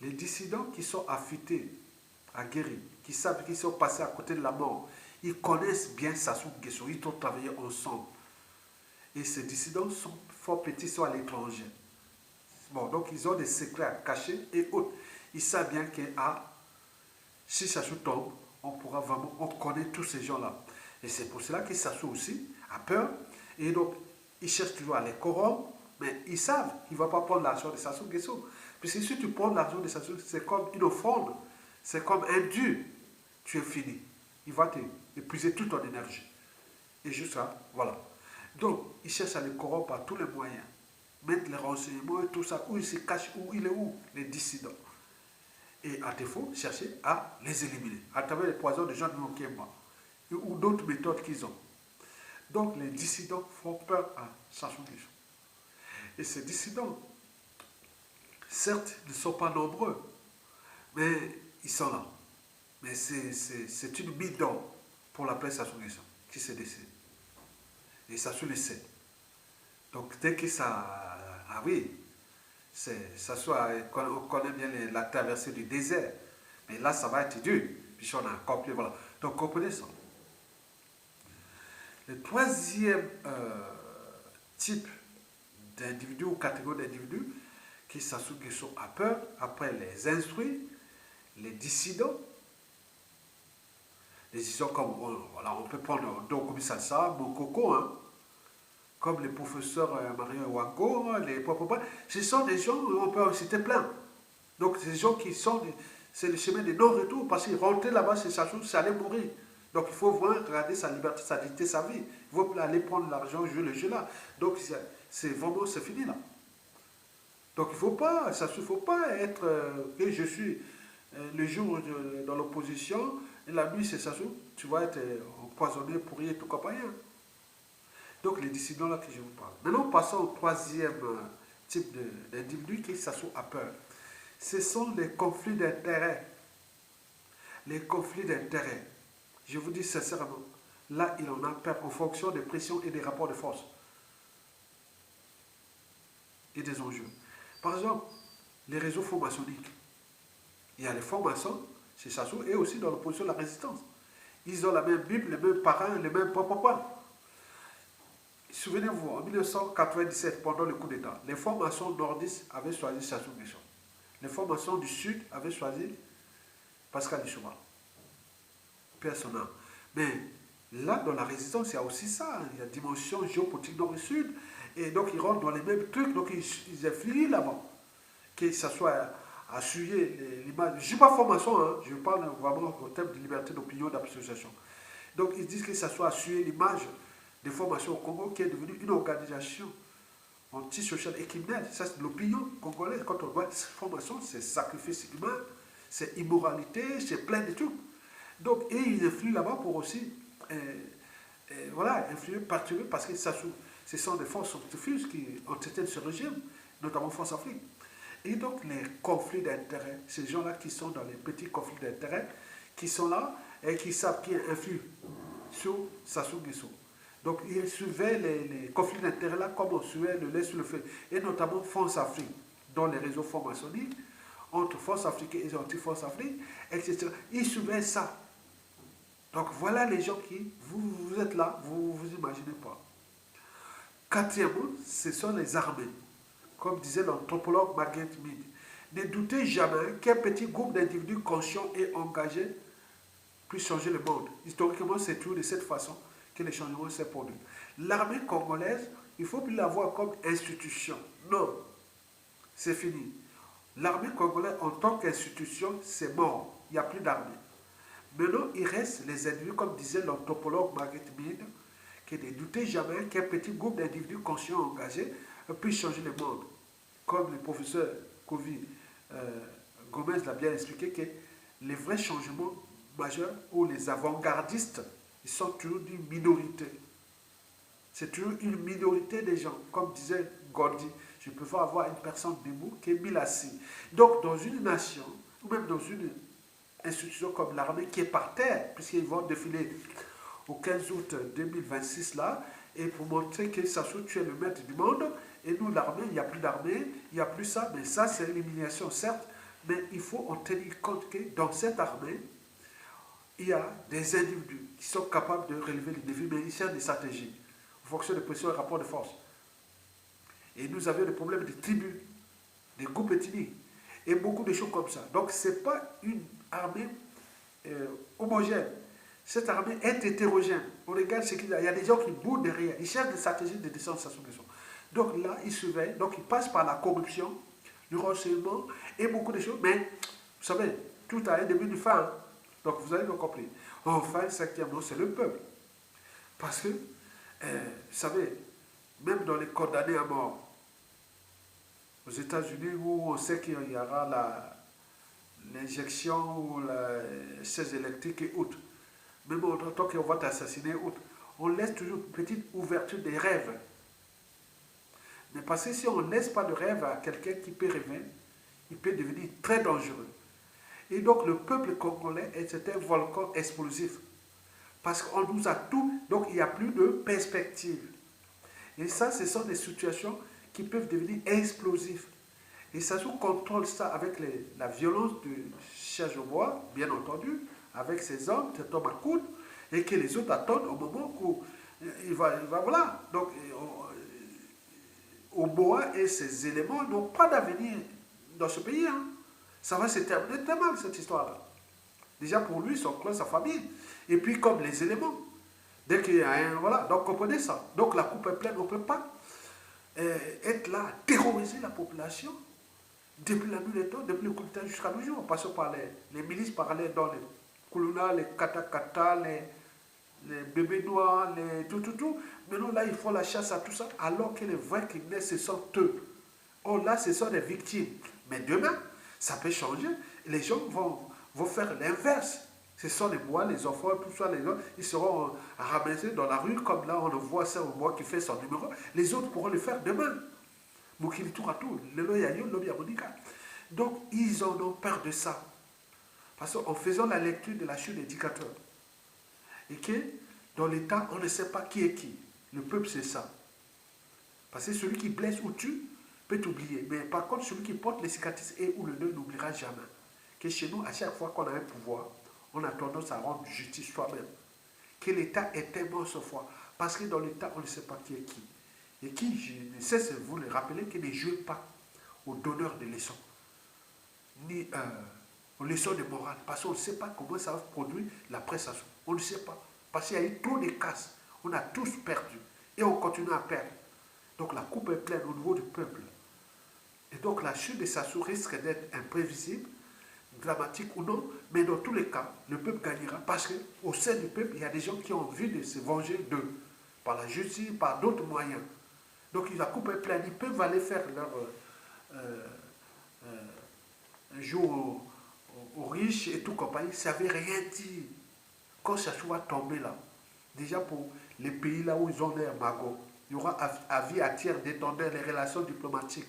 S1: Les dissidents qui sont affûtés, aguerris, qui savent qu'ils sont passés à côté de la mort, ils connaissent bien Sassou Nguesso, ils ont travaillé ensemble. Et ces dissidents sont fort petits, sont à l'étranger. Bon, donc ils ont des secrets à cacher et autres. Ils savent bien que si Sassou tombe, on pourra vraiment, on connaît tous ces gens-là. Et c'est pour cela que Sassou aussi a peur. Et donc, ils cherchent toujours à les corrompre, mais ils savent qu'il ne va pas prendre l'argent de Sassou Nguesso. Puisque si tu prends l'argent de Sassou, c'est comme une offrande, c'est comme un dû. Tu es fini. Il va épuiser toute ton énergie. Et juste ça, voilà. Donc, ils cherchent à les corrompre par tous les moyens. Mettre les renseignements et tout ça, où ils se cachent, où il est où, les dissidents. Et à défaut, chercher à les éliminer, à travers les poisons de Jean Nkemba, ou d'autres méthodes qu'ils ont. Donc, les dissidents font peur à Sassou Nguesso. Et ces dissidents, certes, ne sont pas nombreux, mais ils sont là. Mais c'est une mine pour la presse Sassou Nguesso qui se décide. Et Sassou le sait. Donc dès que ça... Ah oui, ça soit... On connaît bien la traversée du désert. Mais là, ça va être dur. Puisqu'on a accompli, voilà. Donc comprenez ça. Le troisième type d'individus ou catégorie d'individus qui sont à peur, après les instruits, les dissidents comme, voilà, on peut prendre Dokoumi Salsa, Mokoko, hein, comme les professeurs Mario Wango, les propres, ce sont des gens, on peut en citer plein. Donc, ces gens qui sont, c'est le chemin de non-retour, parce qu'ils rentraient là-bas, c'est sa chose, c'est aller mourir. Donc, il faut vraiment regarder sa liberté, sa dignité, sa vie. Il faut aller prendre l'argent, jouer le jeu là. Donc, c'est vraiment, c'est fini là. Donc, il ne faut pas, ça ne faut pas être que je suis le jour dans l'opposition, et la nuit, c'est ça, tu vas être empoisonné, pourri et tout comme rien. Donc, les dissidents là que je vous parle. Maintenant, passons au troisième type d'individu qui s'assoit à peur. Ce sont les conflits d'intérêts. Les conflits d'intérêts. Je vous dis sincèrement, là, il en a peur en fonction des pressions et des rapports de force et des enjeux. Par exemple, les réseaux francs-maçonniques. Il y a les francs-maçons, c'est Sassou, et aussi dans l'opposition de la résistance. Ils ont la même Bible, les mêmes parrains, les mêmes papa. Souvenez-vous, en 1997, pendant le coup d'État, les francs-maçons nordistes avaient choisi Sassou Nguesso. Les francs-maçons du Sud avaient choisi Pascal Lissouba. Paix à son âme. Mais là, dans la résistance, il y a aussi ça. Il y a une dimension géopolitique nord et sud. Et donc, ils rentrent dans les mêmes trucs. Donc, ils influent là-bas. Que ça soit à suyer l'image. Je ne suis pas franc-maçon, hein, je parle vraiment au terme de liberté d'opinion, d'association. Donc, ils disent que ça soit à suyer l'image des formations au Congo, qui est devenue une organisation antisociale et criminelle. Ça, c'est l'opinion congolaise. Quand on voit ces formations, c'est sacrifice humain, c'est immoralité, c'est plein de trucs. Donc, et ils influent là-bas pour aussi, voilà, influer, perturber, parce que ce sont des forces subterfuges qui entretiennent ce régime, notamment France Afrique. Et donc, les conflits d'intérêts, ces gens-là qui sont dans les petits conflits d'intérêts, qui sont là et qui savent qui influent sur Sassou Nguesso. Donc, ils suivaient les conflits d'intérêts là comme on suivait le lait sur le feu. Et notamment France Afrique, dans les réseaux francs-maçonniques, entre France Afrique et anti-France Afrique, etc. Ils suivaient ça. Donc, voilà les gens qui, vous êtes là, vous vous imaginez pas. Quatrièmement, ce sont les armées. Comme disait l'anthropologue Margaret Mead. Ne doutez jamais qu'un petit groupe d'individus conscients et engagés puisse changer le monde. Historiquement, c'est toujours de cette façon que les changements s'est produits. L'armée congolaise, il ne faut plus la voir comme institution. Non, c'est fini. L'armée congolaise, en tant qu'institution, c'est mort. Il n'y a plus d'armée. Maintenant, il reste les individus, comme disait l'anthropologue Margaret Mead, que ne doutez jamais qu'un petit groupe d'individus conscients et engagés puisse changer le monde. Comme le professeur Kovi Gomez l'a bien expliqué, que les vrais changements majeurs ou les avant-gardistes, ils sont toujours d'une minorité. C'est toujours une minorité des gens. Comme disait Gandhi, je peux pas avoir une personne debout qui est mille assis. Donc, dans une nation, ou même dans une institution comme l'armée qui est par terre, puisqu'ils vont défiler au 15 août 2026 là, et pour montrer que Sassou, tu es le maître du monde, et nous, l'armée, il n'y a plus d'armée, il n'y a plus ça, mais ça, c'est l'humiliation, certes, mais il faut en tenir compte que dans cette armée, il y a des individus qui sont capables de relever les défis, mais ils ont des stratégies, en fonction des pressions et rapports de force. Et nous avions des problèmes de tribus, des groupes ethniques, et beaucoup de choses comme ça. Donc, ce n'est pas une armée homogène. Cette armée est hétérogène. On regarde ce qu'il y a. Il y a des gens qui boudent derrière. Ils cherchent des stratégies de descente à son besoin. Donc là, ils surveillent. Donc ils passent par la corruption, le renseignement et beaucoup de choses. Mais, vous savez, tout a un début du fin. Donc vous avez bien compris. Enfin, cinquièmement, c'est le peuple. Parce que, vous savez, même dans les condamnés à mort, aux États-Unis, où on sait qu'il y aura l'injection ou la chaise électrique et autres, même en tant qu'on va t'assassiner, on laisse toujours une petite ouverture des rêves. Mais parce que si on ne laisse pas de rêve à quelqu'un qui peut rêver, il peut devenir très dangereux. Et donc le peuple congolais est un volcan explosif. Parce qu'on nous a tout, donc il n'y a plus de perspective. Et ça, ce sont des situations qui peuvent devenir explosives. Et Sassou contrôle ça avec la violence de Chajobois, bien entendu, avec ses hommes, cet homme à coudre, et que les autres attendent au moment où il va voilà. Donc, Oboa et ses éléments n'ont pas d'avenir dans ce pays. Hein. Ça va se terminer très mal, cette histoire-là. Déjà pour lui, son clan, sa famille. Et puis comme les éléments. Dès qu'il y a un... Voilà, donc comprenez ça. Donc la coupe est pleine, on ne peut pas être là, à terroriser la population depuis la nuit des temps, depuis le coup d'État jusqu'à nos jours. On passe par les milices parlaient dans les Koulouna, les Katakata, les bébés noirs, les tout. Maintenant là, ils font la chasse à tout ça, alors que les vrais criminels, ce sont eux. Oh là, ce sont des victimes. Mais demain, ça peut changer. Les gens vont faire l'inverse. Ce sont les bois, les enfants, tout ça, les gens, ils seront ramassés dans la rue, comme là, on le voit ça au bois qui fait son numéro. Les autres pourront le faire demain. Moukili tour à tour, le loyayo, lobby abonika. Donc, ils en ont peur de ça. Parce qu'en faisant la lecture de la chute des dictateurs, et que dans l'État, on ne sait pas qui est qui. Le peuple, c'est ça. Parce que celui qui blesse ou tue peut oublier. Mais par contre, celui qui porte les cicatrices et ou le nœud n'oubliera jamais. Que chez nous, à chaque fois qu'on a un pouvoir, on a tendance à rendre justice soi-même. Que l'État est tellement ce fois. Parce que dans l'État, on ne sait pas qui est qui. Et qui, je ne cesse de vous le rappeler, qui ne jouez pas aux donneurs de leçons. Ni aux leçons de morale. Parce qu'on ne sait pas comment ça va produire la prestation. On ne sait pas. Parce qu'il y a eu trop de casses. On a tous perdu. Et on continue à perdre. Donc la coupe est pleine au niveau du peuple. Et donc la chute de Sassou risque d'être imprévisible, dramatique ou non, mais dans tous les cas, le peuple gagnera parce qu'au sein du peuple, il y a des gens qui ont envie de se venger d'eux, par la justice, par d'autres moyens. Donc la coupe est pleine, ils peuvent aller faire leur un jour aux riches et tout compagnie, ça ne veut rien dire. Quand Sassou va tomber là, déjà pour les pays là où ils ont l'air magots, il y aura avis à tiers d'étendeur, les relations diplomatiques,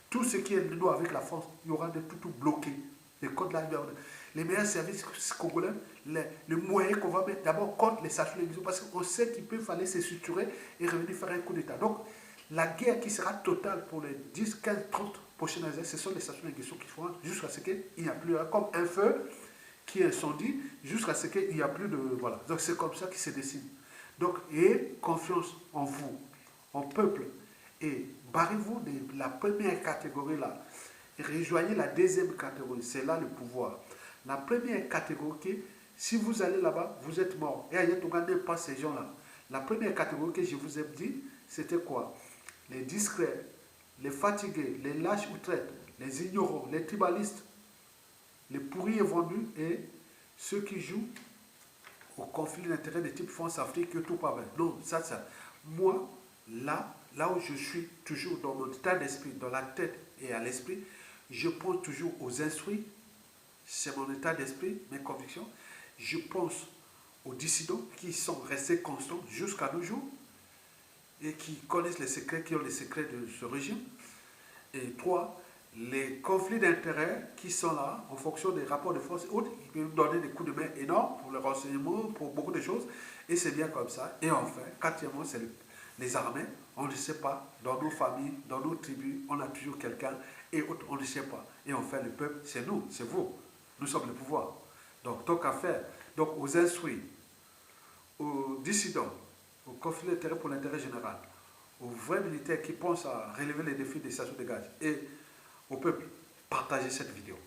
S1: tout ce qui est nous avec la France, il y aura de tout bloqué. Les codes là, les meilleurs services congolais, les moyens qu'on va mettre d'abord contre les Sassou Nguesso, parce qu'on sait qu'il peut falloir se structurer et revenir faire un coup d'État. Donc, la guerre qui sera totale pour les 10, 15, 30 prochaines années, ce sont les Sassou Nguesso qui feront jusqu'à ce qu'il n'y a plus, comme un feu qui incendie, jusqu'à ce qu'il n'y a plus de... Voilà. Donc, c'est comme ça qu'il se dessine. Donc, ayez confiance en vous, en peuple, et barrez-vous de la première catégorie là, et rejoignez la deuxième catégorie, c'est là le pouvoir. La première catégorie, si vous allez là-bas, vous êtes mort. Et Ayatollah n'est pas ces gens-là. La première catégorie que je vous ai dit, c'était quoi? Les discrets, les fatigués, les lâches ou traites, les ignorants, les tribalistes, les pourris et vendus et ceux qui jouent au conflit d'intérêts de type France-Afrique et tout pas bien. Non, ça. Moi, là où je suis toujours dans mon état d'esprit, dans la tête et à l'esprit, je pense toujours aux instruits, c'est mon état d'esprit, mes convictions. Je pense aux dissidents qui sont restés constants jusqu'à nos jours et qui connaissent les secrets, qui ont les secrets de ce régime. Et trois, les conflits d'intérêts qui sont là en fonction des rapports de force et autres, qui peuvent donner des coups de main énormes pour le renseignement, pour beaucoup de choses. Et c'est bien comme ça. Et enfin, quatrièmement, c'est les armées. On ne sait pas, dans nos familles, dans nos tribus, on a toujours quelqu'un et autres, on ne sait pas. Et enfin, le peuple, c'est nous, c'est vous. Nous sommes le pouvoir. Donc, tant qu'à faire, donc aux instruits, aux dissidents, aux conflits d'intérêts pour l'intérêt général, aux vrais militaires qui pensent à relever les défis des stations de gaz et au peuple, partagez cette vidéo.